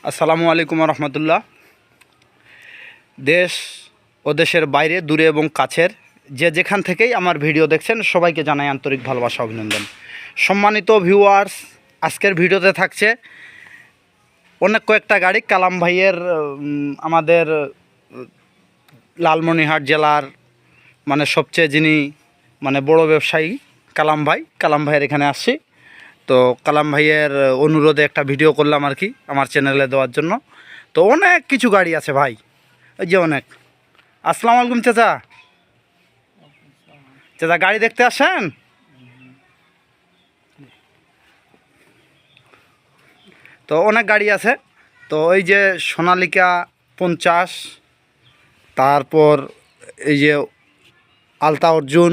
আসসালামু আলাইকুম রহমতুল্লাহ। দেশ ও দেশের বাইরে দূরে এবং কাছের যে যেখান থেকেই আমার ভিডিও দেখছেন সবাইকে জানাই আন্তরিক ভালোবাসা, অভিনন্দন। সম্মানিত ভিউয়ার্স, আজকের ভিডিওতে থাকছে অনেক কয়েকটা গাড়ি কালাম ভাইয়ের আমাদের লালমনিরহাট জেলার সবচেয়ে যিনি বড় ব্যবসায়ী কালাম ভাইয়ের এখানে আসছি। তো কালাম ভাইয়ের অনুরোধে একটা ভিডিও করলাম আর কি আমার চ্যানেলে দেওয়ার জন্য। তো অনেক কিছু গাড়ি আছে ভাই, ওই যে অনেক। আসসালামু আলাইকুম চাচা। চাচা গাড়ি দেখতে আসেন? তো অনেক গাড়ি আছে। তো এই যে সোনালিকা 50, তারপর এই যে আলতা অর্জুন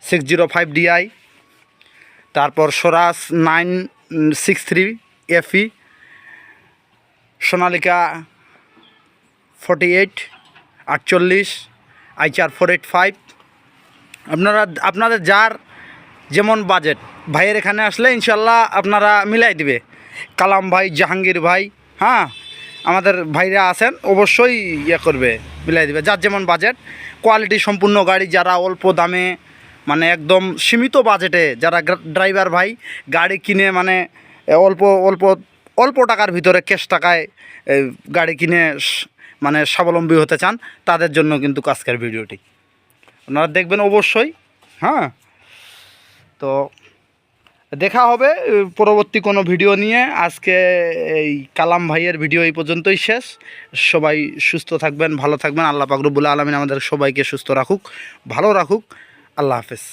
605 DI, তারপর স্বরাজ 963 FE, সোনালিকা 48, 48, ICR 485। আপনাদের যার যেমন বাজেট ভাইয়ের এখানে আসলে ইনশাল্লাহ আপনারা মিলাই দিবে। কালাম ভাই, জাহাঙ্গীর ভাই, হ্যাঁ, আমাদের ভাইরা আছেন, অবশ্যই করবে, মিলাই দিবে যার যেমন বাজেট। কোয়ালিটি সম্পূর্ণ গাড়ি, যারা অল্প দামে একদম সীমিত বাজেটে যারা ড্রাইভার ভাই গাড়ি কিনে অল্প অল্প অল্প টাকার ভিতরে ক্যাশ টাকায় গাড়ি কিনে স্বাবলম্বী হতে চান, তাদের জন্য কিন্তু আজকের ভিডিওটি আপনারা দেখবেন অবশ্যই। হ্যাঁ, তো দেখা হবে পরবর্তী কোনো ভিডিও নিয়ে। আজকে এই কালাম ভাইয়ের ভিডিও এই পর্যন্তই শেষ। সবাই সুস্থ থাকবেন, ভালো থাকবেন। আল্লাহ পাক রব্বুল আলামিন আমাদের সবাইকে সুস্থ রাখুক, ভালো রাখুক। আল্লাহ হাফেজ।